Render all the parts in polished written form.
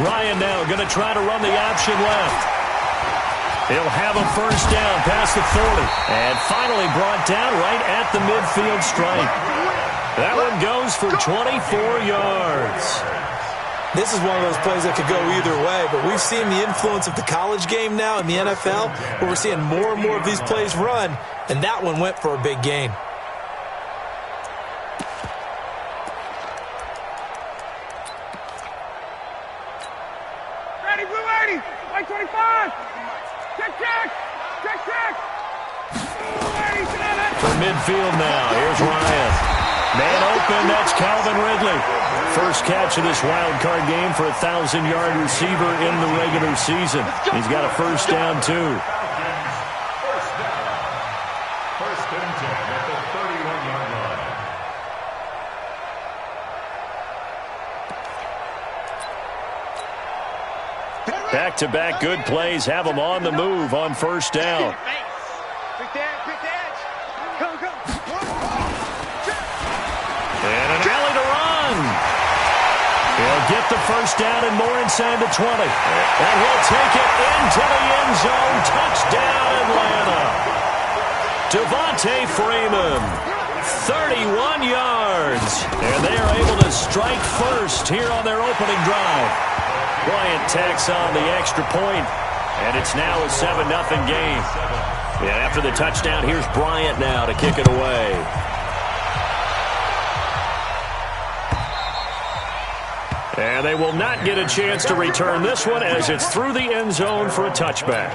Ryan now going to try to run the option left. He'll have a first down past the 40. And finally brought down right at the midfield stripe. That one goes for 24 yards. This is one of those plays that could go either way, but we've seen the influence of the college game now in the NFL, where we're seeing more and more of these plays run, and that one went for a big gain. Ready, blue 80, white 25. Check. From midfield now, here's Ryan. Man open, that's Calvin Ridley. First catch of this wild card game for a 1,000-yard receiver in the regular season. He's got a first down, too. First and 10 at the 31-yard line. Back-to-back good plays have him on the move on first down. And an alley to run. He'll get the first down and more inside the 20. And he'll take it into the end zone. Touchdown, Atlanta. Devontae Freeman, 31 yards. And they are able to strike first here on their opening drive. Bryant tacks on the extra point, and it's now a 7-0 game. And after the touchdown, here's Bryant now to kick it away. And they will not get a chance to return this one as it's through the end zone for a touchback.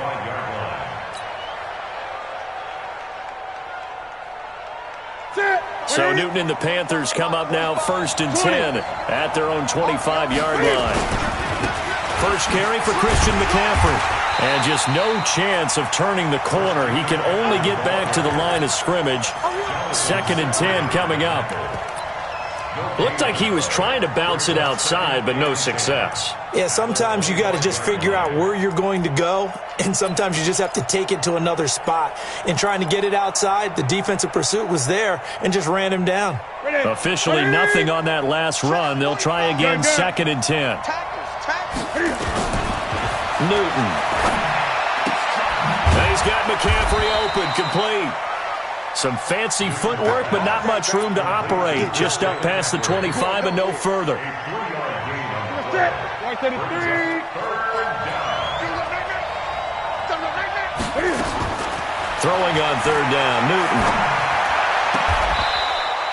So Newton and the Panthers come up now first and 10 at their own 25-yard line. First carry for Christian McCaffrey. And just no chance of turning the corner. He can only get back to the line of scrimmage. Second and 10 coming up. Looked like he was trying to bounce it outside, but no success. Yeah, sometimes you got to just figure out where you're going to go, and sometimes you just have to take it to another spot. In trying to get it outside, the defensive pursuit was there and just ran him down. Officially nothing on that last run. They'll try again, second and 10. Newton. He's got McCaffrey open, complete. Some fancy footwork, but not much room to operate. Just up past the 25 and no further. Throwing on third down, Newton.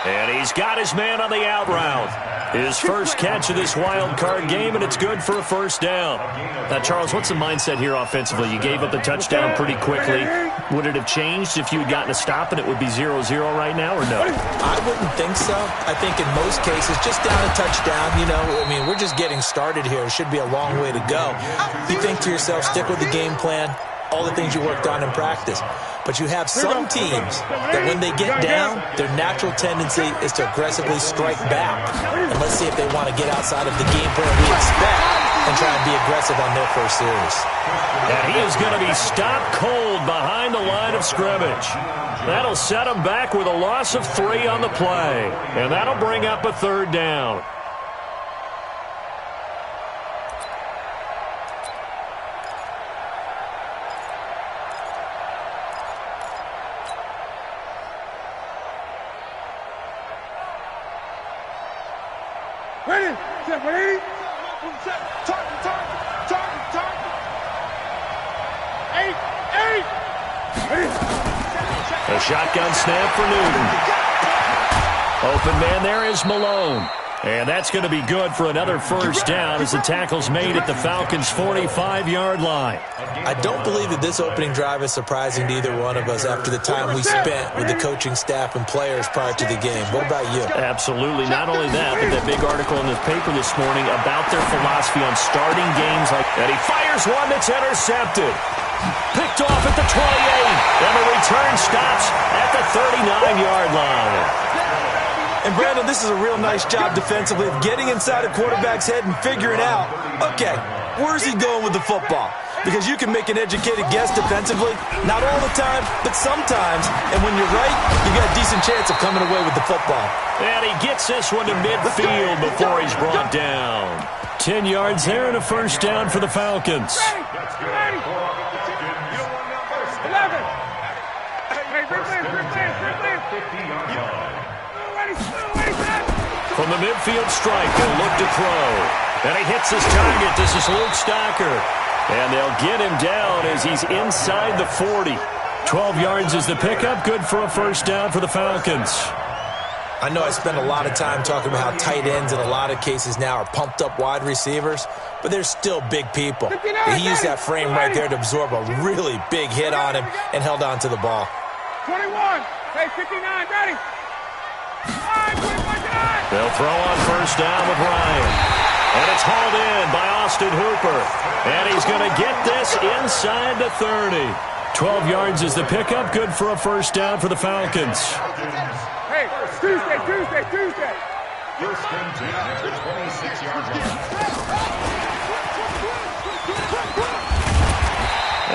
And he's got his man on the out route. His first catch of this wild card game, and it's good for a first down. Now, Charles, what's the mindset here offensively? You gave up the touchdown pretty quickly. Would it have changed if you had gotten a stop and it would be 0-0 right now, or no? I wouldn't think so. I think in most cases, just down a touchdown, we're just getting started here. It should be a long way to go. You think to yourself, stick with the game plan, all the things you worked on in practice. But you have some teams that when they get down, their natural tendency is to aggressively strike back. And let's see if they want to get outside of the game plan we expect and try and be aggressive on their first series. And he is going to be stopped cold behind the line of scrimmage. That'll set him back with a loss of 3 on the play. And that'll bring up a third down. Ready, set, ready. A shotgun snap for Newton. Open man there is Malone. And that's going to be good for another first down as the tackle's made at the Falcons' 45-yard line. I don't believe that this opening drive is surprising to either one of us after the time we spent with the coaching staff and players prior to the game. What about you? Absolutely. Not only that, but that big article in the paper this morning about their philosophy on starting games like that. He fires one that's intercepted. Picked off at the 28. And the return stops at the 39-yard line. And, Brandon, this is a real nice job defensively of getting inside a quarterback's head and figuring out, okay, where's he going with the football? because you can make an educated guess defensively. Not all the time, but sometimes. And when you're right, you got a decent chance of coming away with the football. And he gets this one to midfield before he's brought down. 10 yards there and a first down for the Falcons. 11. From the midfield strike, they'll look to throw. And he hits his target. This is Luke Stocker. And they'll get him down as he's inside the 40. 12 yards is the pickup. Good for a first down for the Falcons. I know I spend a lot of time talking about how tight ends in a lot of cases now are pumped up wide receivers, but they're still big people. He used that frame right there to absorb a really big hit on him and held on to the ball. 21. Hey, 59, ready. They'll throw on first down with Ryan. And it's hauled in by Austin Hooper. And he's going to get this inside the 30. 12 yards is the pickup. Good for a first down for the Falcons. Hey, Tuesday. First and 10 at the 26-yard line.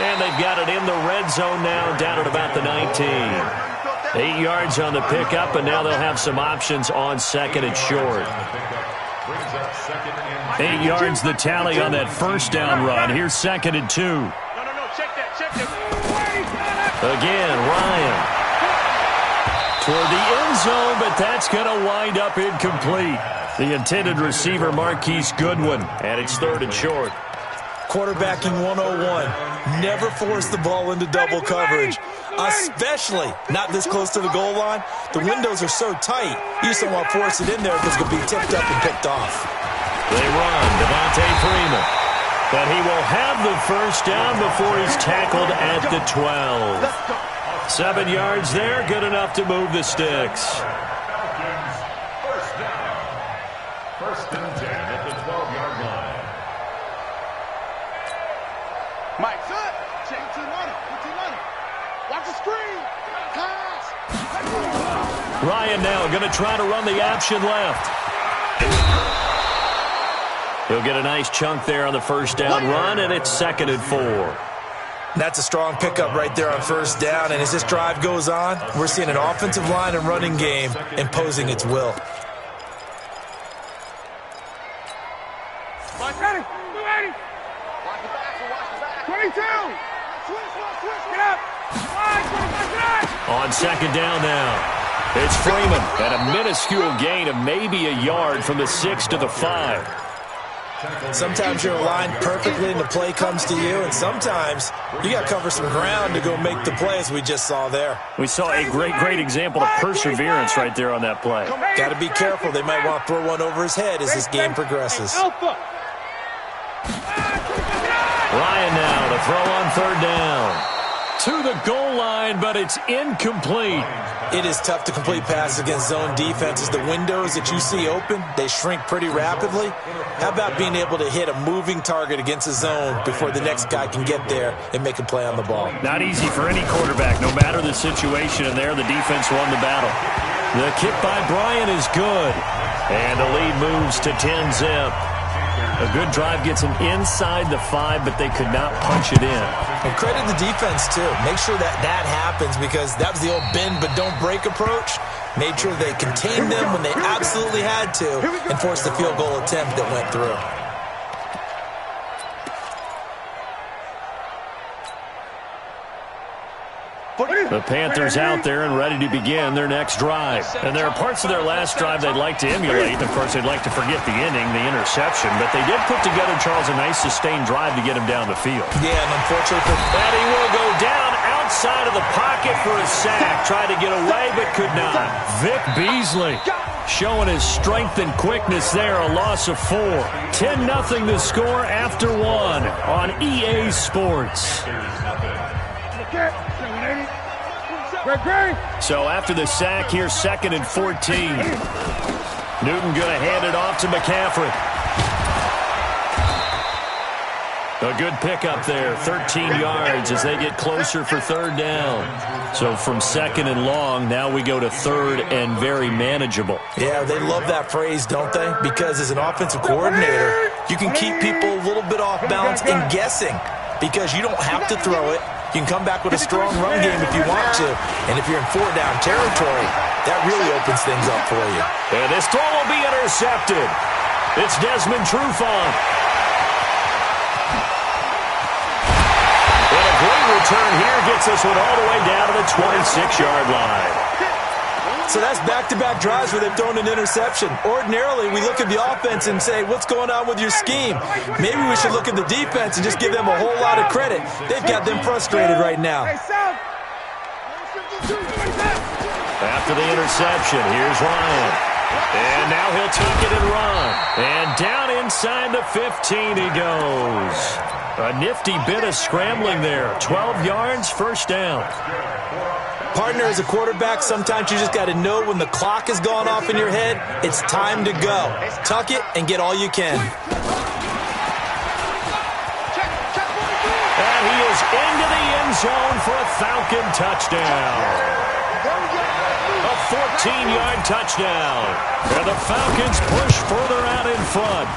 And they've got it in the red zone now, down at about the 19. 8 yards on the pickup, and now they'll have some options on second and short. 8 yards the tally on that first down run. Here's second and 2. No, check that. Again, Ryan. Toward the end zone, but that's going to wind up incomplete. The intended receiver, Marquise Goodwin, and it's third and short. Quarterbacking 101. Never force the ball into double coverage, especially not this close to the goal line. The windows are so tight, you just don't want to force it in there because it could be tipped up and picked off. They run, Devontae Freeman. But he will have the first down before he's tackled at the 12. 7 yards there, good enough to move the sticks. First and 10 at the 12-yard line. Mike, check T-money. Watch the screen. Pass. Ryan now going to try to run the option left. He'll get a nice chunk there on the first down run, and it's second and 4. That's a strong pickup right there on first down, and as this drive goes on, we're seeing an offensive line and running game imposing its will. Ready. 22. Get up. On second down now, it's Freeman at a minuscule gain of maybe a yard from the 6 to the 5. Sometimes you're aligned perfectly and the play comes to you, and sometimes you got to cover some ground to go make the play, as we just saw there. We saw a great example of perseverance right there on that play. Got to be careful. They might want to throw one over his head as this game progresses. Ryan now to throw on third down. To the goal line, but it's incomplete. It is tough to complete passes against zone defenses. The windows that you see open, they shrink pretty rapidly. How about being able to hit a moving target against a zone before the next guy can get there and make a play on the ball? Not easy for any quarterback, no matter the situation, and there the defense won the battle. The kick by Bryant is good, and the lead moves to 10-zip. A good drive gets them inside the 5, but they could not punch it in. And credit the defense, too. Make sure that happens, because that was the old bend but don't break approach. Made sure they contained them when they absolutely had to and forced the field goal attempt that went through. The Panthers out there and ready to begin their next drive. And there are parts of their last drive they'd like to emulate. And, of course, they'd like to forget the inning, the interception. But they did put together, Charles, a nice sustained drive to get him down the field. Yeah, and unfortunately, and he will go down outside of the pocket for a sack. Tried to get away, but could not. Vic Beasley showing his strength and quickness there, a loss of 4. 10-0 the score after 1 on EA Sports. So after the sack, here's second and 14. Newton going to hand it off to McCaffrey. A good pickup there, 13 yards as they get closer for third down. So from second and long, now we go to third and very manageable. Yeah, they love that phrase, don't they? Because as an offensive coordinator, you can keep people a little bit off balance and guessing. because you don't have to throw it. You can come back with a strong run game if you want to. And if you're in 4-down territory, that really opens things up for you. And this throw will be intercepted. It's Desmond Trufant. And a great return here gets us one all the way down to the 26-yard line. So that's back-to-back drives where they've thrown an interception. Ordinarily, we look at the offense and say, what's going on with your scheme? Maybe we should look at the defense and just give them a whole lot of credit. They've got them frustrated right now. After the interception, here's Ryan. And now he'll take it and run. And down inside the 15 he goes. A nifty bit of scrambling there. 12 yards, first down. Partner, as a quarterback, sometimes you just got to know when the clock has gone off in your head, it's time to go. Tuck it and get all you can. And he is into the end zone for a Falcon touchdown. A 14-yard touchdown. And the Falcons push further out in front.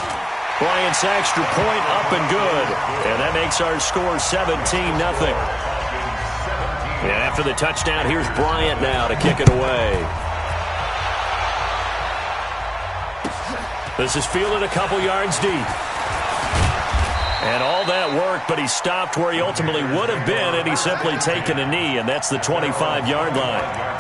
Bryant's extra point up and good. And that makes our score 17-0. And after the touchdown, here's Bryant now to kick it away. This is fielded a couple yards deep. And all that work, but he stopped where he ultimately would have been had he simply taken a knee, and that's the 25-yard line.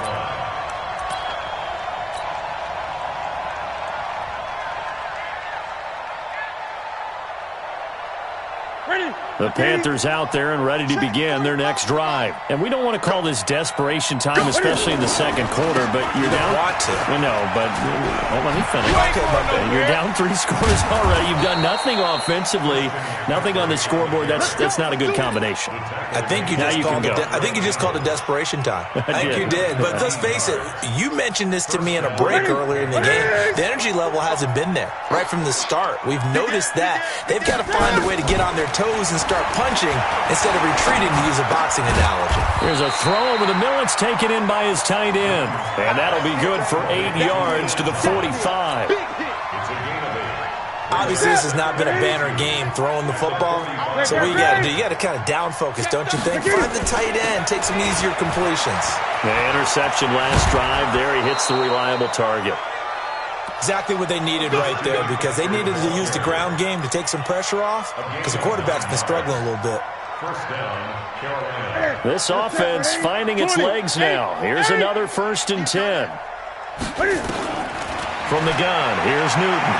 The Panthers out there and ready to begin their next drive. And we don't want to call this desperation time, especially in the second quarter, but you're down. Want to. We know, but let me finish. You're down 3 scores already. You've done nothing offensively, nothing on the scoreboard. That's not a good combination. I think you just called it desperation time. I think you did. But let's face it, you mentioned this to me in a break earlier in the game. The energy level hasn't been there right from the start. We've noticed that. They've got to find a way to get on their toes and start punching instead of retreating, to use a boxing analogy. Here's a throw over the middle. It's taken in by his tight end. And that'll be good for 8 yards to the 45. Obviously, this has not been a banner game throwing the football. So what you got to do, you got to kind of down focus, don't you think? Find the tight end, take some easier completions. The interception last drive there. He hits the reliable target. Exactly what they needed right there, because they needed to use the ground game to take some pressure off, because the quarterback's been struggling a little bit. This offense finding its legs now. Here's another 1st and 10. From the gun, here's Newton.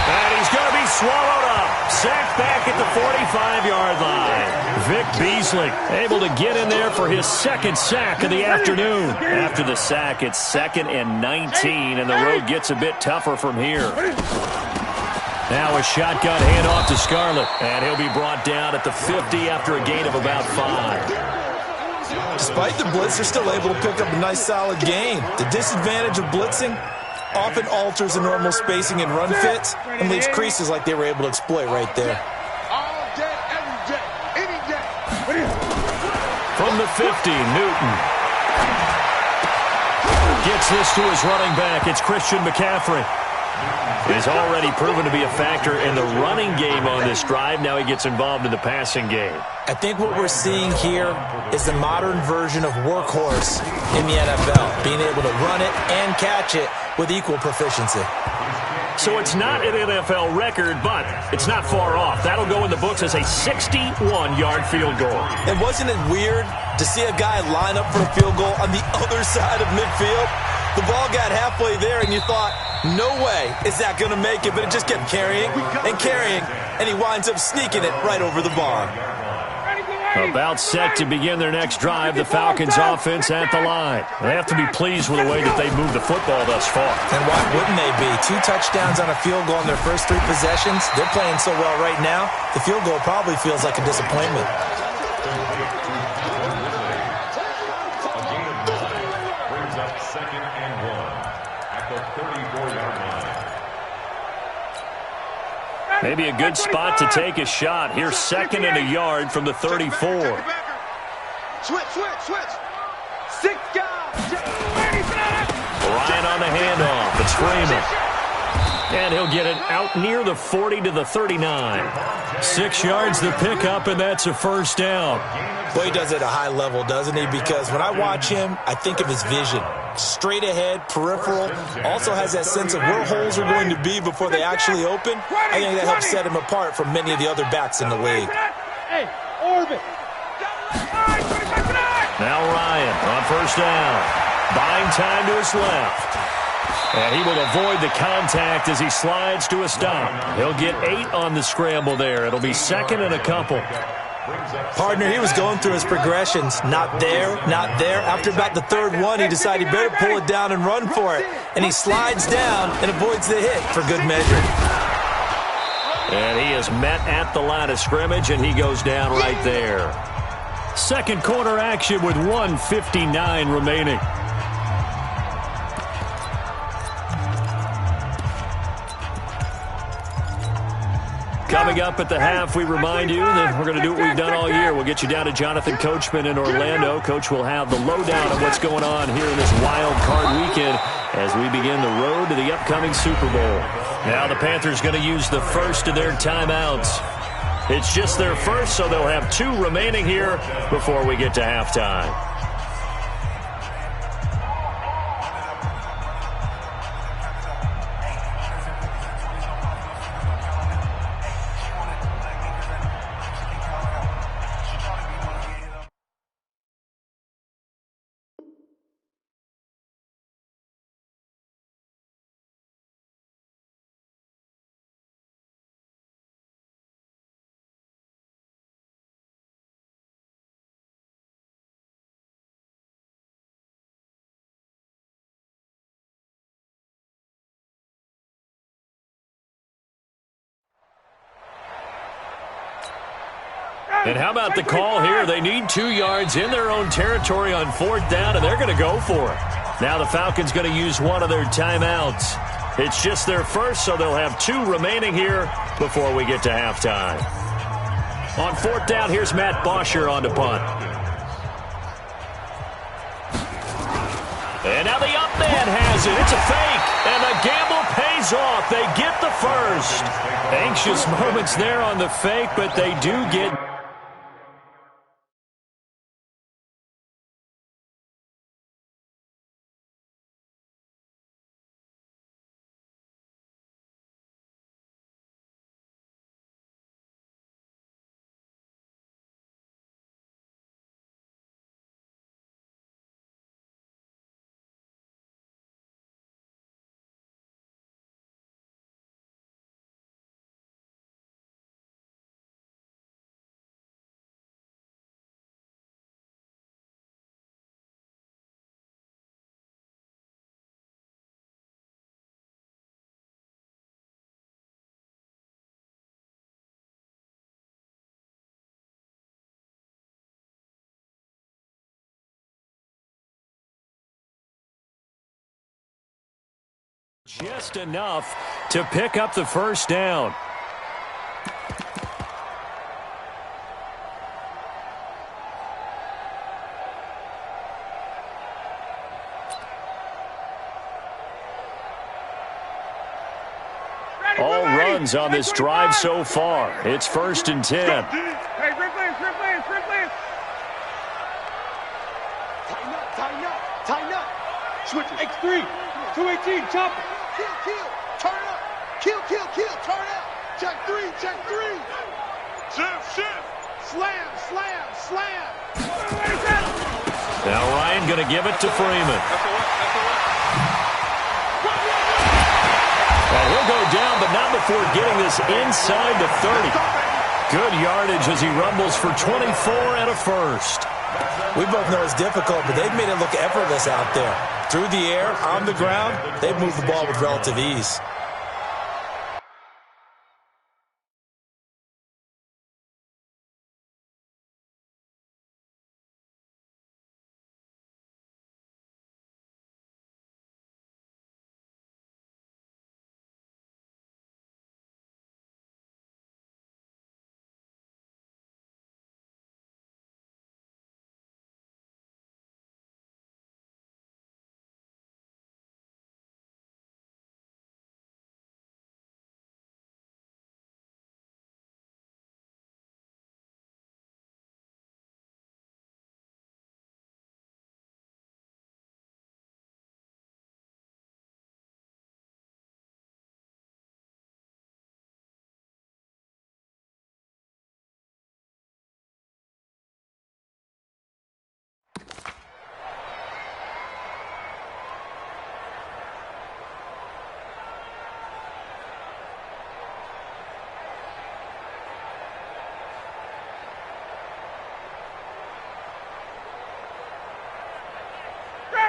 And he's going to be swallowed up. Sacked back at the 45-yard line. Vic Beasley able to get in there for his second sack of the afternoon. After the sack, it's 2nd and 19, and the road gets a bit tougher from here. Now a shotgun handoff to Scarlett, and he'll be brought down at the 50 after a gain of about 5. Despite the blitz, they're still able to pick up a nice, solid gain. The disadvantage of blitzing often alters the normal spacing and run fits and leaves creases like they were able to exploit right there. From the 50, Newton gets this to his running back. It's Christian McCaffrey. He's already proven to be a factor in the running game on this drive. Now he gets involved in the passing game. I think what we're seeing here is the modern version of workhorse in the NFL, being able to run it and catch it with equal proficiency. So it's not an NFL record, but it's not far off. That'll go in the books as a 61-yard field goal. And wasn't it weird to see a guy line up for a field goal on the other side of midfield? The ball got halfway there, and you thought, no way is that going to make it, but it just kept carrying and carrying, and he winds up sneaking it right over the bar. About set to begin their next drive, the Falcons offense at the line. They have to be pleased with the way that they've moved the football thus far. And why wouldn't they be? 2 touchdowns on a field goal in their first 3 possessions. They're playing so well right now, the field goal probably feels like a disappointment. Brings up 2nd and 1 at the 34-yard line. Maybe a good spot to take a shot. Here's 2nd and a yard from the 34. Switch. 6 guys. Ryan on the handoff. It's Freeman. And he'll get it out near the 40 to the 39. 6 yards the pickup, and that's a first down. Well, he does it at a high level, doesn't he? Because when I watch him, I think of his vision. Straight ahead, peripheral, also has that sense of where holes are going to be before they actually open. I think that helps set him apart from many of the other backs in the league. Hey, orbit. Now Ryan on first down. Buying time to his left. And he will avoid the contact as he slides to a stop. He'll get 8 on the scramble there. It'll be second and a couple. Partner, he was going through his progressions. Not there, not there. After about the third one, he decided he better pull it down and run for it. And he slides down and avoids the hit for good measure. And he is met at the line of scrimmage, and he goes down right there. Second quarter action with 1:59 remaining. Coming up at the half, we remind you that we're going to do what we've done all year. We'll get you down to Jonathan Coachman in Orlando. Coach will have the lowdown of what's going on here in this wild card weekend as we begin the road to the upcoming Super Bowl. Now the Panthers going to use the first of their timeouts. It's just their first, so they'll have 2 remaining here before we get to halftime. And how about the call here? They need 2 yards in their own territory on fourth down, and they're going to go for it. Now the Falcons going to use one of their timeouts. It's just their first, so they'll have 2 remaining here before we get to halftime. On fourth down, here's Matt Bosher on to punt. And now the up man has it. It's a fake, and the gamble pays off. They get the first. Anxious moments there on the fake, but they do get... Just enough to pick up the first down. All runs on this drive so far. It's 1st and 10. Hey, sprint plans, sprint plans, sprint plans. Tighten up. Switch X3, 218, chop it. Kill, turn up. Kill, turn up. Check 3. Shift. Slam. Now Ryan going to give it to Freeman. And he'll go down, but not before getting this inside the 30. Good yardage as he rumbles for 24 and a first. We both know it's difficult, but they've made it look effortless out there. Through the air, on the ground, they've moved the ball with relative ease.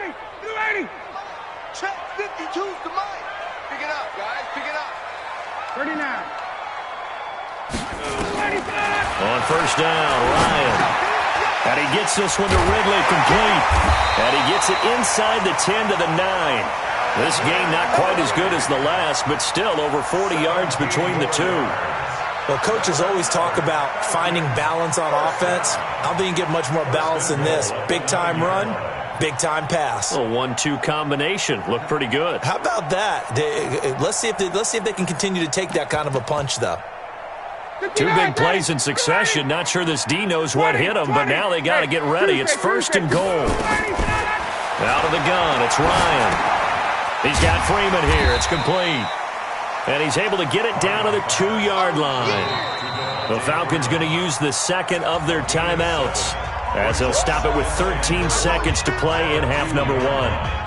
280. 280. Check 52's to mine. Pick it up, guys. Pick it up. 39. 25. On first down, Ryan. And he gets this one to Ridley, complete. And he gets it inside the 10 to the 9. This game not quite as good as the last, but still over 40 yards between the two. Well, coaches always talk about finding balance on offense. I don't think you get much more balance than this. Big-time run, big-time pass. A 1-2 combination. Looked pretty good. How about that? Let's see if they can continue to take that kind of a punch, though. Two big plays in succession. Not sure this D knows what hit him, but now they got to get ready. It's first and goal. Out of the gun, it's Ryan. He's got Freeman here. It's complete. And he's able to get it down to the 2-yard line. The Falcons going to use the second of their timeouts as they'll stop it with 13 seconds to play in half number 1.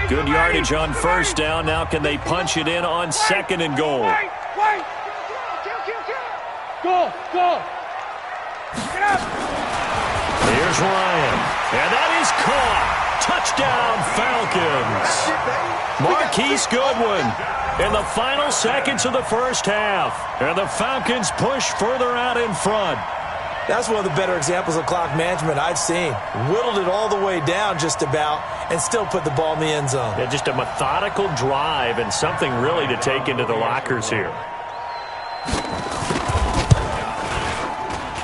Good yardage on first down. Now can they punch it in on second and goal? Wait. Go. Get up. Here's Ryan. And that is caught. Touchdown, Falcons. Marquise Goodwin in the final seconds of the first half. And the Falcons push further out in front. That's one of the better examples of clock management I've seen. Whittled it all the way down just about and still put the ball in the end zone. Yeah, just a methodical drive and something really to take into the lockers here.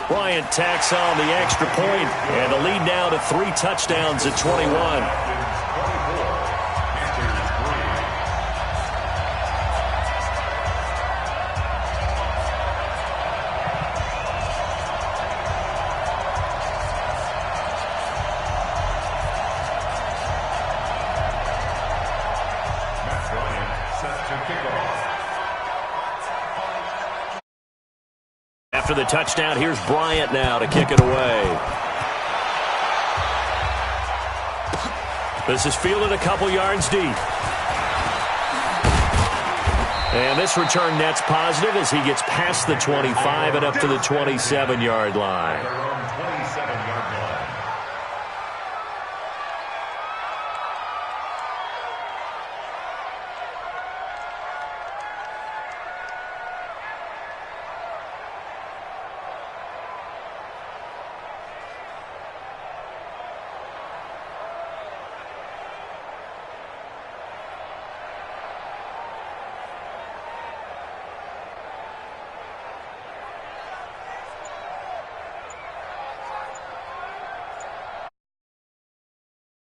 Bryant tacks on the extra point, and the lead now to 3 touchdowns at 21. After the touchdown, here's Bryant now to kick it away. This is fielded a couple yards deep. And this return net's positive as he gets past the 25 and up to the 27-yard line.